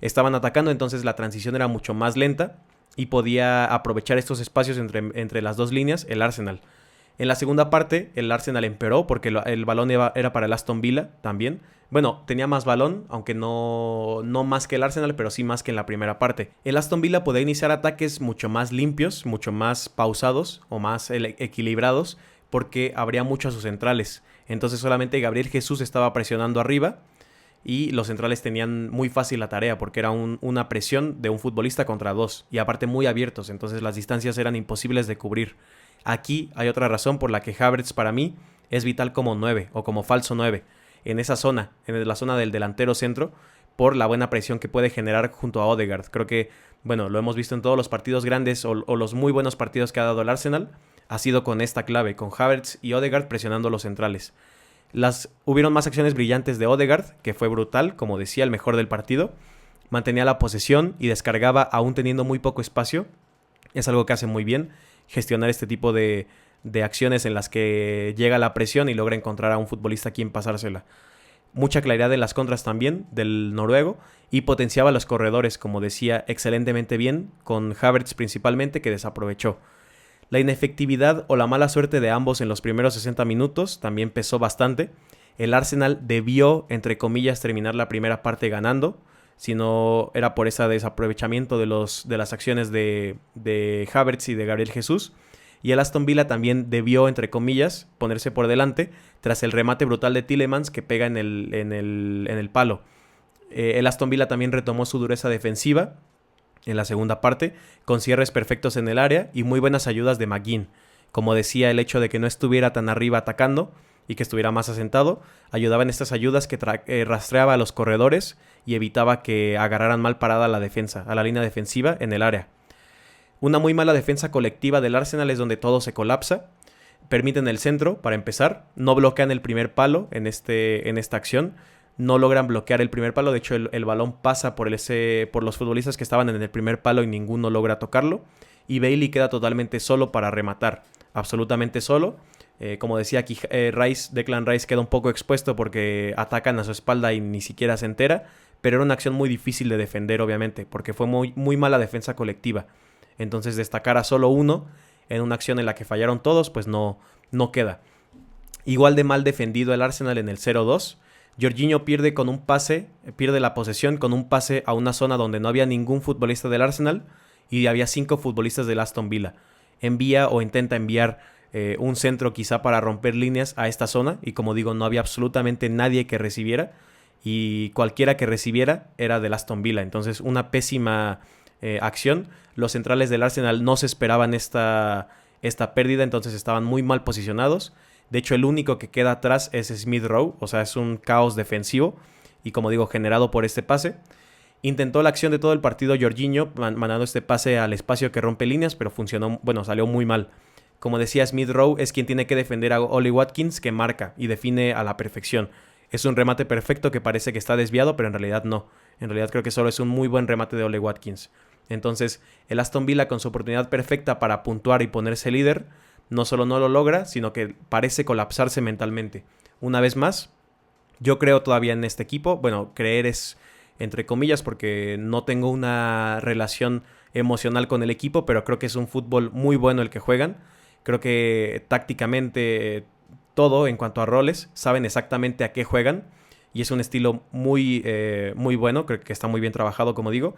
estaban atacando, entonces la transición era mucho más lenta y podía aprovechar estos espacios entre las dos líneas el Arsenal. En la segunda parte el Arsenal empeoró porque el balón era para el Aston Villa también. Bueno, tenía más balón, aunque no más que el Arsenal, pero sí más que en la primera parte. El Aston Villa podía iniciar ataques mucho más limpios, mucho más pausados o más equilibrados, porque abría mucho a sus centrales. Entonces solamente Gabriel Jesús estaba presionando arriba y los centrales tenían muy fácil la tarea porque era una presión de un futbolista contra dos y aparte muy abiertos, entonces las distancias eran imposibles de cubrir. Aquí hay otra razón por la que Havertz para mí es vital como 9 o como falso 9 en esa zona, en la zona del delantero centro, por la buena presión que puede generar junto a Odegaard. Creo que, bueno, lo hemos visto en todos los partidos grandes o los muy buenos partidos que ha dado el Arsenal, ha sido con esta clave, con Havertz y Odegaard presionando los centrales. Hubieron más acciones brillantes de Odegaard, que fue brutal, como decía, el mejor del partido. Mantenía la posesión y descargaba aún teniendo muy poco espacio. Es algo que hace muy bien, gestionar este tipo de acciones en las que llega la presión y logra encontrar a un futbolista a quien pasársela. Mucha claridad en las contras también del noruego y potenciaba a los corredores, como decía, excelentemente bien, con Havertz principalmente, que desaprovechó. La inefectividad o la mala suerte de ambos en los primeros 60 minutos también pesó bastante. El Arsenal debió, entre comillas, terminar la primera parte ganando, si no era por ese desaprovechamiento de las acciones de Havertz y de Gabriel Jesús. Y el Aston Villa también debió, entre comillas, ponerse por delante tras el remate brutal de Tielemans que pega en el palo. El Aston Villa también retomó su dureza defensiva en la segunda parte, con cierres perfectos en el área y muy buenas ayudas de McGinn. Como decía, el hecho de que no estuviera tan arriba atacando y que estuviera más asentado, ayudaba en estas ayudas que rastreaba a los corredores y evitaba que agarraran mal parada a la defensa, a la línea defensiva en el área. Una muy mala defensa colectiva del Arsenal es donde todo se colapsa. Permiten el centro, para empezar, no bloquean el primer palo en esta acción, no logran bloquear el primer palo, de hecho el balón pasa por los futbolistas que estaban en el primer palo y ninguno logra tocarlo, y Bailey queda totalmente solo para rematar, absolutamente solo. Como decía aquí, Declan Rice queda un poco expuesto porque atacan a su espalda y ni siquiera se entera, pero era una acción muy difícil de defender obviamente, porque fue muy, muy mala defensa colectiva. Entonces destacar a solo uno en una acción en la que fallaron todos, pues no queda. Igual de mal defendido el Arsenal en el 0-2. Jorginho pierde la posesión con un pase a una zona donde no había ningún futbolista del Arsenal y había 5 futbolistas del Aston Villa. Envía o intenta enviar un centro quizá para romper líneas a esta zona y como digo, no había absolutamente nadie que recibiera y cualquiera que recibiera era del Aston Villa. Entonces una pésima acción. Los centrales del Arsenal no se esperaban esta pérdida, entonces estaban muy mal posicionados. De hecho, el único que queda atrás es Smith Rowe, o sea, es un caos defensivo y como digo, generado por este pase. Intentó la acción de todo el partido Jorginho, mandando este pase al espacio que rompe líneas, pero salió muy mal. Como decía, Smith Rowe es quien tiene que defender a Ole Watkins, que marca y define a la perfección. Es un remate perfecto que parece que está desviado, pero en realidad no. En realidad creo que solo es un muy buen remate de Ole Watkins. Entonces, el Aston Villa, con su oportunidad perfecta para puntuar y ponerse líder, no solo no lo logra, sino que parece colapsarse mentalmente. Una vez más, yo creo todavía en este equipo. Bueno, creer es entre comillas porque no tengo una relación emocional con el equipo, pero creo que es un fútbol muy bueno el que juegan. Creo que tácticamente todo en cuanto a roles, saben exactamente a qué juegan y es un estilo muy bueno, creo que está muy bien trabajado, como digo.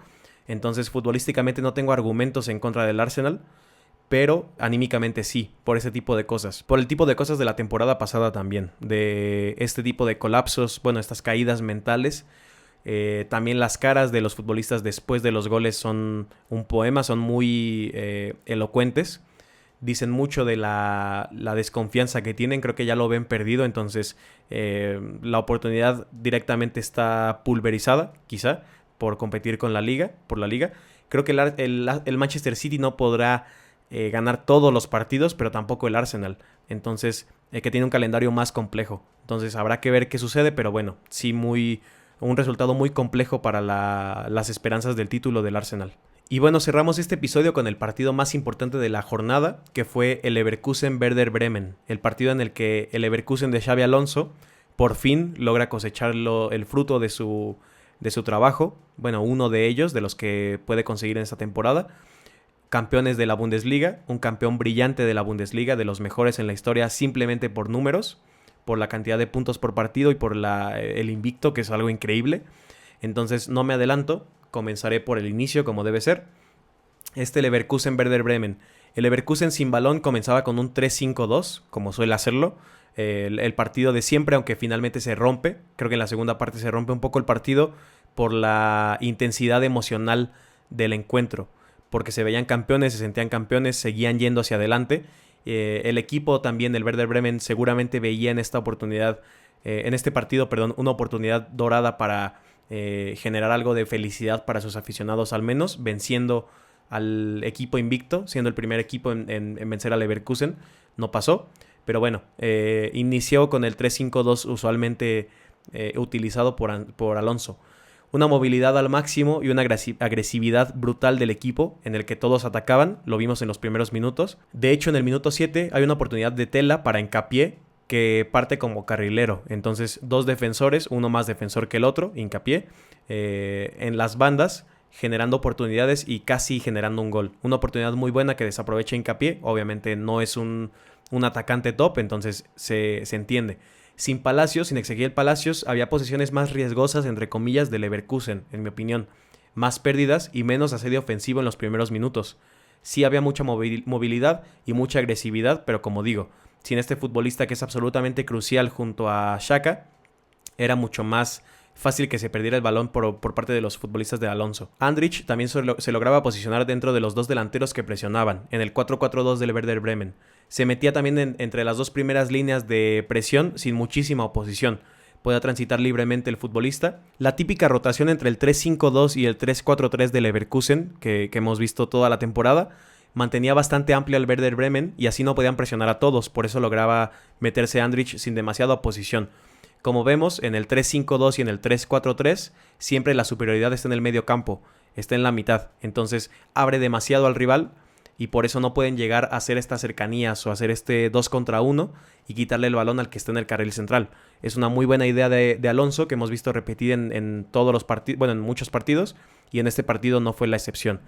Entonces, futbolísticamente no tengo argumentos en contra del Arsenal, pero anímicamente sí, por ese tipo de cosas. Por el tipo de cosas de la temporada pasada también, de este tipo de colapsos, bueno, estas caídas mentales. También las caras de los futbolistas después de los goles son un poema, son muy elocuentes. Dicen mucho de la desconfianza que tienen, creo que ya lo ven perdido, entonces la oportunidad directamente está pulverizada, quizá, por competir con la liga, por la liga. Creo que el Manchester City no podrá ganar todos los partidos, pero tampoco el Arsenal. Entonces, que tiene un calendario más complejo. Entonces, habrá que ver qué sucede, pero bueno, sí un resultado muy complejo para las esperanzas del título del Arsenal. Y bueno, cerramos este episodio con el partido más importante de la jornada, que fue el Leverkusen-Werder Bremen. El partido en el que el Leverkusen de Xabi Alonso por fin logra cosechar el fruto de su trabajo. Bueno, uno de ellos, de los que puede conseguir en esta temporada. Campeones de la Bundesliga, un campeón brillante de la Bundesliga, de los mejores en la historia simplemente por números, por la cantidad de puntos por partido y por el invicto, que es algo increíble. Entonces no me adelanto, comenzaré por el inicio como debe ser. Leverkusen-Werder Bremen. El Leverkusen sin balón comenzaba con un 3-5-2, como suele hacerlo. El partido de siempre, aunque finalmente se rompe. Creo que en la segunda parte se rompe un poco el partido por la intensidad emocional del encuentro. Porque se veían campeones, se sentían campeones, seguían yendo hacia adelante. El equipo también, el Werder Bremen, seguramente veía en esta oportunidad, en este partido, una oportunidad dorada para generar algo de felicidad para sus aficionados, al menos, venciendo al equipo invicto, siendo el primer equipo en vencer a Leverkusen. No pasó, pero bueno, inició con el 3-5-2 usualmente utilizado por Alonso. Una movilidad al máximo y una agresividad brutal del equipo en el que todos atacaban, lo vimos en los primeros minutos. De hecho, en el minuto 7 hay una oportunidad de Tela para Hincapié, que parte como carrilero. Entonces, dos defensores, uno más defensor que el otro, Hincapié, en las bandas, generando oportunidades y casi generando un gol. Una oportunidad muy buena que desaprovecha Hincapié. Obviamente no es un atacante top, entonces se entiende. Sin Palacios, sin Ezequiel Palacios, había posiciones más riesgosas, entre comillas, de Leverkusen, en mi opinión. Más pérdidas y menos asedio ofensivo en los primeros minutos. Sí había mucha movilidad y mucha agresividad, pero como digo, sin este futbolista que es absolutamente crucial junto a Xhaka, era mucho más fácil que se perdiera el balón por parte de los futbolistas de Alonso. Andrich también se lograba posicionar dentro de los dos delanteros que presionaban, en el 4-4-2 del Werder Bremen. Se metía también entre las dos primeras líneas de presión sin muchísima oposición. Podía transitar libremente el futbolista. La típica rotación entre el 3-5-2 y el 3-4-3 del Leverkusen, que hemos visto toda la temporada, mantenía bastante amplio al Werder Bremen y así no podían presionar a todos. Por eso lograba meterse Andrich sin demasiada oposición. Como vemos, en el 3-5-2 y en el 3-4-3, siempre la superioridad está en el medio campo, está en la mitad. Entonces abre demasiado al rival y por eso no pueden llegar a hacer estas cercanías o hacer este 2 contra 1 y quitarle el balón al que está en el carril central. Es una muy buena idea de Alonso que hemos visto repetir en todos los partidos, bueno, en muchos partidos, y en este partido no fue la excepción.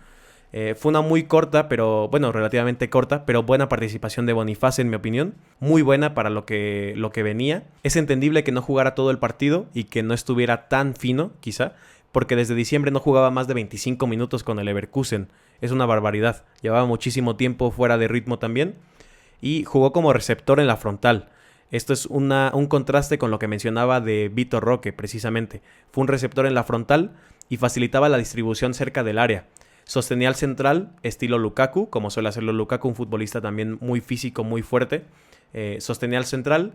Fue una muy corta, relativamente corta, pero buena participación de Boniface, en mi opinión. Muy buena para lo que venía. Es entendible que no jugara todo el partido y que no estuviera tan fino, quizá, porque desde diciembre no jugaba más de 25 minutos con el Leverkusen. Es una barbaridad. Llevaba muchísimo tiempo fuera de ritmo también. Y jugó como receptor en la frontal. Esto es un contraste con lo que mencionaba de Vitor Roque, precisamente. Fue un receptor en la frontal y facilitaba la distribución cerca del área. Sostenía al central, estilo Lukaku, como suele hacerlo Lukaku, un futbolista también muy físico, muy fuerte. Sostenía al central,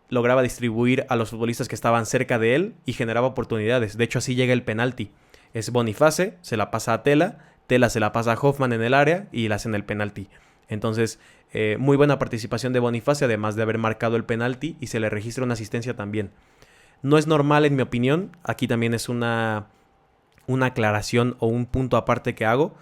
lograba distribuir a los futbolistas que estaban cerca de él y generaba oportunidades. De hecho, así llega el penalti. Es Boniface, se la pasa a Tela, Tela se la pasa a Hoffman en el área y le hacen el penalti. Entonces, muy buena participación de Boniface, además de haber marcado el penalti, y se le registra una asistencia también. No es normal, en mi opinión. Aquí también es una una aclaración o un punto aparte que hago.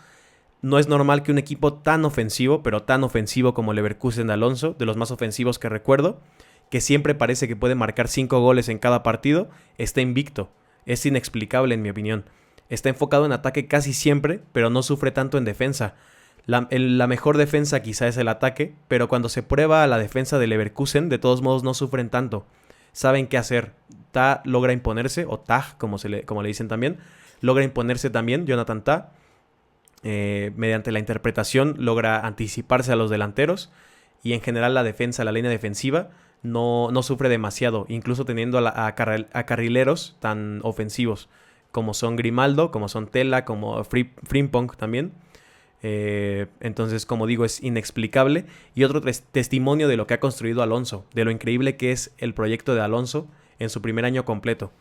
No es normal que un equipo tan ofensivo, pero tan ofensivo como Leverkusen de Alonso, de los más ofensivos que recuerdo, que siempre parece que puede marcar 5 goles en cada partido, esté invicto. Es inexplicable en mi opinión. Está enfocado en ataque casi siempre, pero no sufre tanto en defensa. La mejor defensa quizá es el ataque, pero cuando se prueba a la defensa de Leverkusen, de todos modos no sufren tanto. Saben qué hacer. Ta logra imponerse, o Tag, como le dicen también, logra imponerse también, Jonathan Tah. Mediante la interpretación logra anticiparse a los delanteros y en general la defensa, la línea defensiva no sufre demasiado, incluso teniendo a carrileros tan ofensivos como son Grimaldo, como son Tella, como Frimpong también. Entonces, como digo, es inexplicable. Y otro testimonio de lo que ha construido Alonso, de lo increíble que es el proyecto de Alonso en su primer año completo.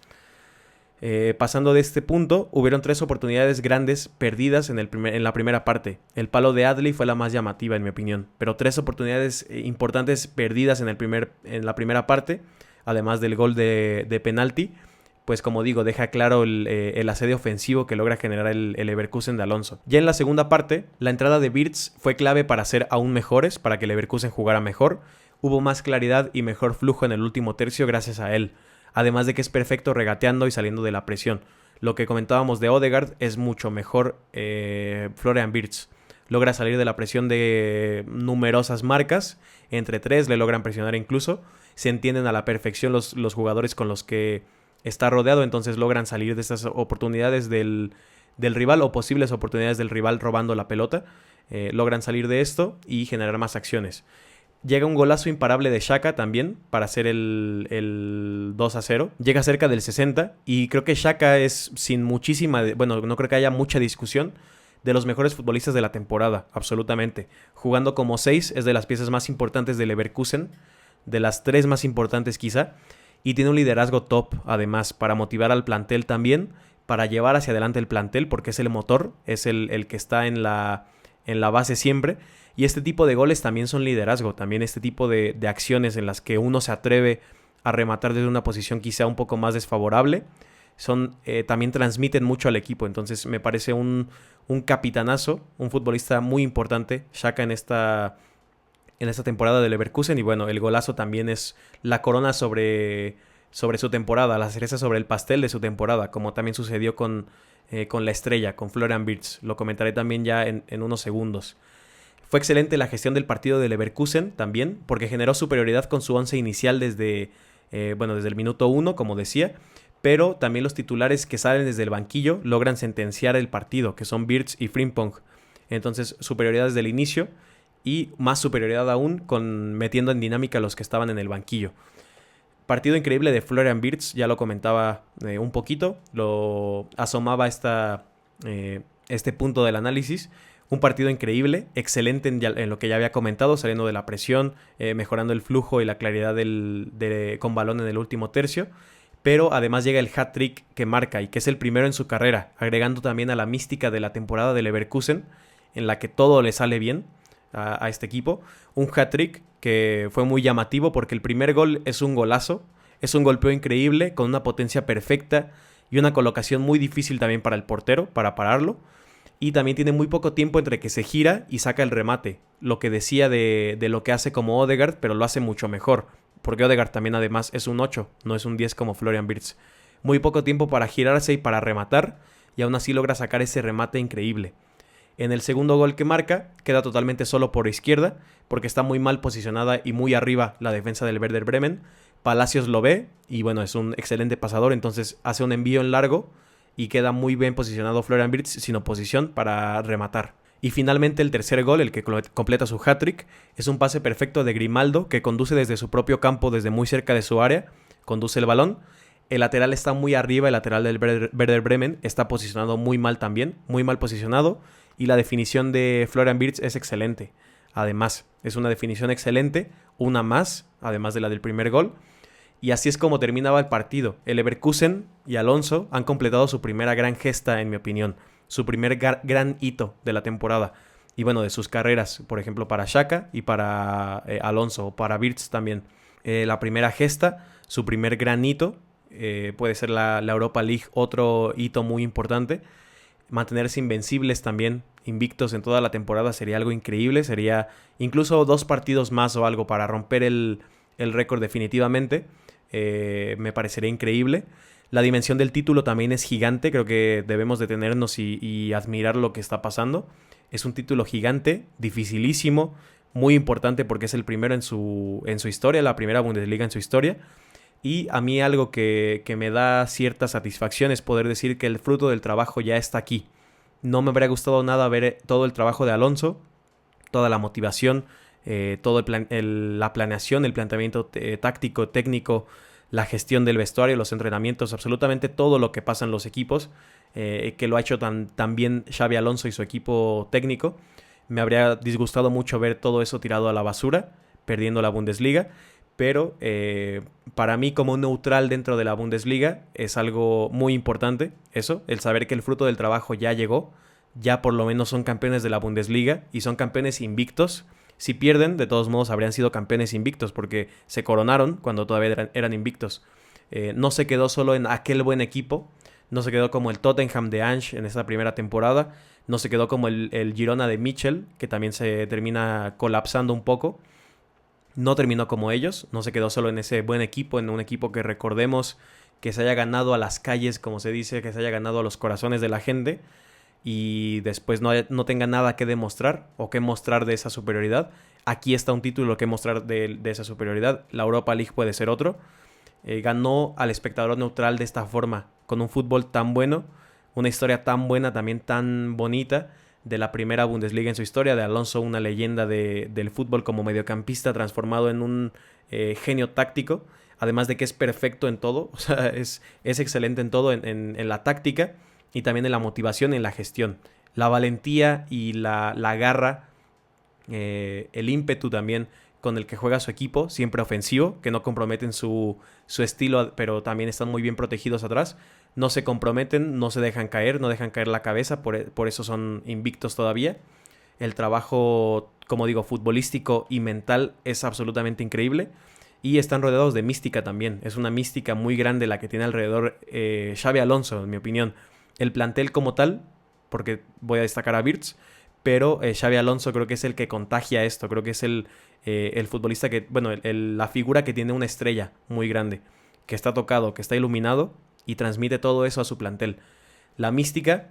Pasando de este punto, hubieron 3 oportunidades grandes perdidas en la primera parte. El palo de Adli fue la más llamativa en mi opinión, pero 3 oportunidades importantes perdidas en la primera parte, además del gol de penalti, pues como digo, deja claro el asedio ofensivo que logra generar el Leverkusen de Alonso. Ya en la segunda parte, la entrada de Wirtz fue clave para ser aún mejores, para que el Leverkusen jugara mejor. Hubo más claridad y mejor flujo en el último tercio gracias a él. Además de que es perfecto regateando y saliendo de la presión. Lo que comentábamos de Odegaard es mucho mejor Florian Wirtz. Logra salir de la presión de numerosas marcas. Entre 3 le logran presionar incluso. Se entienden a la perfección los jugadores con los que está rodeado. Entonces logran salir de estas oportunidades del rival o posibles oportunidades del rival robando la pelota. Logran salir de esto y generar más acciones. Llega un golazo imparable de Xhaka también para hacer el 2-0. Llega cerca del 60 y creo que Xhaka es sin muchísima... Bueno, no creo que haya mucha discusión, de los mejores futbolistas de la temporada, absolutamente. Jugando como 6 es de las piezas más importantes de Leverkusen, de las 3 más importantes quizá, y tiene un liderazgo top además para motivar al plantel también, para llevar hacia adelante el plantel porque es el motor, es el que está en la base siempre. Y este tipo de goles también son liderazgo, también este tipo de acciones en las que uno se atreve a rematar desde una posición quizá un poco más desfavorable, también transmiten mucho al equipo. Entonces me parece un capitanazo, un futbolista muy importante, Xhaka en esta temporada de Leverkusen. Y bueno, el golazo también es la corona sobre su temporada, la cereza sobre el pastel de su temporada, como también sucedió con la estrella, con Florian Wirtz. Lo comentaré también ya en unos segundos. Fue excelente la gestión del partido de Leverkusen también, porque generó superioridad con su once inicial desde el minuto 1, como decía, pero también los titulares que salen desde el banquillo logran sentenciar el partido, que son Wirtz y Frimpong. Entonces, superioridad desde el inicio y más superioridad aún metiendo en dinámica a los que estaban en el banquillo. Partido increíble de Florian Wirtz, ya lo comentaba un poquito, lo asomaba este punto del análisis. Un partido increíble, excelente en lo que ya había comentado, saliendo de la presión, mejorando el flujo y la claridad con balón en el último tercio. Pero además llega el hat-trick que marca y que es el primero en su carrera, agregando también a la mística de la temporada de Leverkusen, en la que todo le sale bien a este equipo. Un hat-trick que fue muy llamativo porque el primer gol es un golazo, es un golpeo increíble con una potencia perfecta y una colocación muy difícil también para el portero, para pararlo. Y también tiene muy poco tiempo entre que se gira y saca el remate. Lo que decía de lo que hace como Odegaard, pero lo hace mucho mejor. Porque Odegaard también además es un 8, no es un 10 como Florian Wirtz. Muy poco tiempo para girarse y para rematar, y aún así logra sacar ese remate increíble. En el segundo gol que marca, queda totalmente solo por izquierda, porque está muy mal posicionada y muy arriba la defensa del Werder Bremen. Palacios lo ve, y bueno, es un excelente pasador, entonces hace un envío en largo, y queda muy bien posicionado Florian Wirtz sin oposición para rematar. Y finalmente el tercer gol, el que completa su hat-trick, es un pase perfecto de Grimaldo que conduce desde su propio campo, desde muy cerca de su área, conduce el balón. El lateral está muy arriba, el lateral del Werder Bremen está posicionado muy mal también, muy mal posicionado, y la definición de Florian Wirtz es excelente. Además, es una definición excelente, una más, además de la del primer gol. Y así es como terminaba el partido. El Leverkusen y Alonso han completado su primera gran gesta, en mi opinión. Su primer gran hito de la temporada. Y bueno, de sus carreras, por ejemplo, para Xhaka y para Alonso, o para Wirtz también. La primera gesta, su primer gran hito, puede ser la Europa League otro hito muy importante. Mantenerse invencibles también, invictos en toda la temporada, sería algo increíble. Sería incluso 2 partidos más o algo para romper el récord definitivamente. Me parecería increíble. La dimensión del título también es gigante. Creo que debemos detenernos y admirar lo que está pasando. Es un título gigante, dificilísimo, muy importante porque es el primero en su historia, la primera Bundesliga en su historia. Y a mí algo que me da cierta satisfacción es poder decir que el fruto del trabajo ya está aquí. No me habría gustado nada ver todo el trabajo de Alonso, toda la motivación, todo la planeación, el planteamiento táctico, técnico, la gestión del vestuario, los entrenamientos, absolutamente todo lo que pasa en los equipos, que lo ha hecho tan bien Xabi Alonso y su equipo técnico. Me habría disgustado mucho ver todo eso tirado a la basura, perdiendo la Bundesliga, pero para mí como neutral dentro de la Bundesliga es algo muy importante eso, el saber que el fruto del trabajo ya llegó, ya por lo menos son campeones de la Bundesliga y son campeones invictos. Si pierden, de todos modos habrían sido campeones invictos porque se coronaron cuando todavía eran invictos. No se quedó solo en aquel buen equipo, no se quedó como el Tottenham de Ange en esta primera temporada, no se quedó como el Girona de Michel, que también se termina colapsando un poco. No terminó como ellos, no se quedó solo en ese buen equipo, en un equipo que recordemos que se haya ganado a las calles, como se dice, que se haya ganado a los corazones de la gente y después no tenga nada que demostrar o que mostrar de esa superioridad. Aquí está un título que mostrar de esa superioridad. La Europa League puede ser otro. Ganó al espectador neutral de esta forma, con un fútbol tan bueno, una historia tan buena, también tan bonita, de la primera Bundesliga en su historia, de Alonso, una leyenda del fútbol como mediocampista transformado en un genio táctico, además de que es perfecto en todo, o sea, es excelente en todo, en la táctica y también en la motivación, en la gestión. La valentía y la garra, el ímpetu también con el que juega su equipo, siempre ofensivo, que no comprometen su estilo, pero también están muy bien protegidos atrás. No se comprometen, no se dejan caer, no dejan caer la cabeza, por eso son invictos todavía. El trabajo, como digo, futbolístico y mental es absolutamente increíble. Y están rodeados de mística también. Es una mística muy grande la que tiene alrededor Xabi Alonso, en mi opinión. El plantel como tal, porque voy a destacar a Wirtz, pero Xabi Alonso creo que es el que contagia esto. Creo que es el futbolista que, bueno, la figura que tiene una estrella muy grande, que está tocado, que está iluminado y transmite todo eso a su plantel. La mística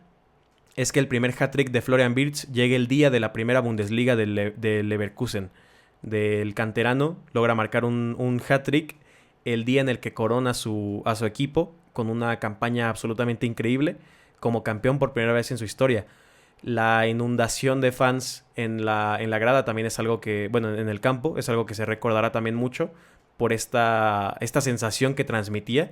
es que el primer hat-trick de Florian Wirtz llegue el día de la primera Bundesliga del Leverkusen. Del canterano logra marcar un hat-trick el día en el que corona a su equipo con una campaña absolutamente increíble como campeón por primera vez en su historia. La inundación de fans en la grada también es algo que, bueno, en el campo, es algo que se recordará también mucho por esta sensación que transmitía.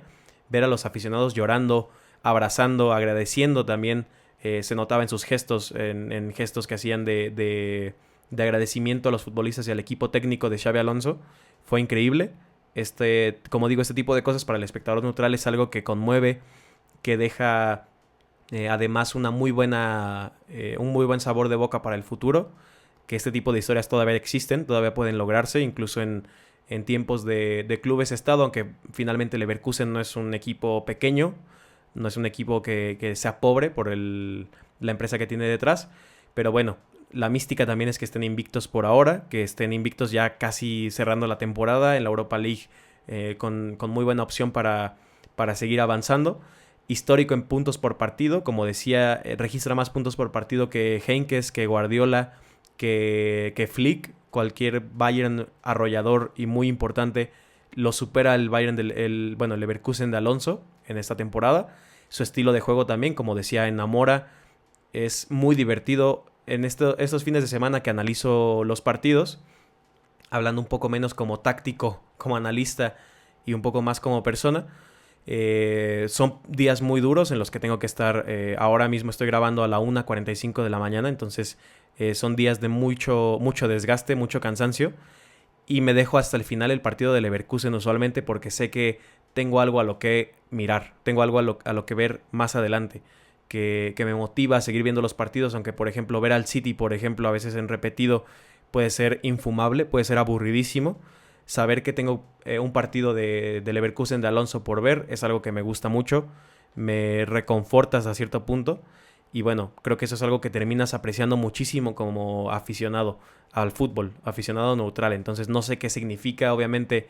Ver a los aficionados llorando, abrazando, agradeciendo también. Se notaba en sus gestos, en gestos que hacían de agradecimiento a los futbolistas y al equipo técnico de Xabi Alonso. Fue increíble. Como digo, este tipo de cosas para el espectador neutral es algo que conmueve, que deja además un muy buen sabor de boca para el futuro, que este tipo de historias todavía existen, todavía pueden lograrse, incluso en tiempos de clubes estado, aunque finalmente Leverkusen no es un equipo pequeño, no es un equipo que sea pobre por la empresa que tiene detrás, pero bueno, la mística también es que estén invictos por ahora, que estén invictos ya casi cerrando la temporada en la Europa League, con muy buena opción para seguir avanzando. Histórico en puntos por partido, como decía, registra más puntos por partido que Heynckes, que Guardiola, que Flick. Cualquier Bayern arrollador y muy importante lo supera el Bayern el Leverkusen de Alonso en esta temporada. Su estilo de juego también, como decía, enamora, es muy divertido. En estos fines de semana que analizo los partidos, hablando un poco menos como táctico, como analista y un poco más como persona, son días muy duros en los que tengo que estar. Ahora mismo estoy grabando a la 1:45 de la mañana, entonces son días de mucho desgaste, mucho cansancio, y me dejo hasta el final el partido de Leverkusen usualmente porque sé que tengo algo a lo que mirar, tengo algo a lo que ver más adelante, que me motiva a seguir viendo los partidos, aunque por ejemplo ver al City, por ejemplo, a veces en repetido puede ser infumable, puede ser aburridísimo. saber que tengo un partido de Leverkusen de Alonso por ver es algo que me gusta mucho, me reconforta hasta cierto punto. Y bueno, creo que eso es algo que terminas apreciando muchísimo como aficionado al fútbol, aficionado neutral. Entonces no sé qué significa, obviamente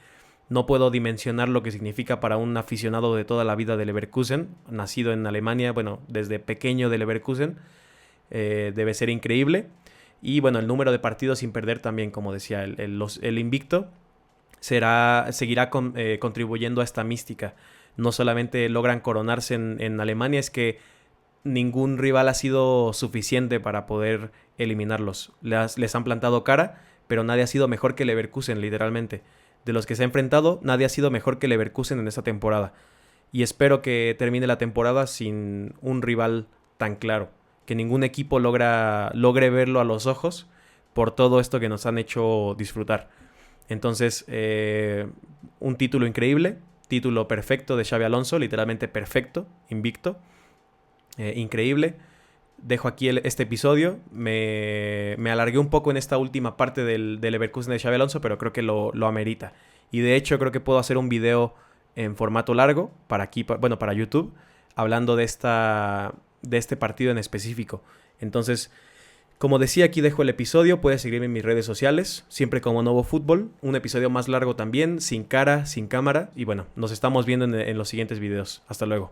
no puedo dimensionar lo que significa para un aficionado de toda la vida de Leverkusen, nacido en Alemania, bueno, desde pequeño de Leverkusen, debe ser increíble. Y bueno, el número de partidos sin perder también, como decía, el invicto seguirá contribuyendo a esta mística. No solamente logran coronarse en Alemania, es que ningún rival ha sido suficiente para poder eliminarlos. Les han plantado cara, pero nadie ha sido mejor que Leverkusen, literalmente. De los que se ha enfrentado, nadie ha sido mejor que Leverkusen en esta temporada. Y espero que termine la temporada sin un rival tan claro. Que ningún equipo logre verlo a los ojos por todo esto que nos han hecho disfrutar. Entonces, un título increíble, título perfecto de Xabi Alonso, literalmente perfecto, invicto. Increíble. Dejo aquí este episodio. Me alargué un poco en esta última parte del Leverkusen de Xabi Alonso, pero creo que lo amerita. Y de hecho creo que puedo hacer un video en formato largo para YouTube, hablando de este partido en específico. Entonces, como decía, aquí dejo el episodio. Puedes seguirme en mis redes sociales, siempre como Nuevo Fútbol. Un episodio más largo también, sin cara, sin cámara. Y bueno, nos estamos viendo en los siguientes videos. Hasta luego.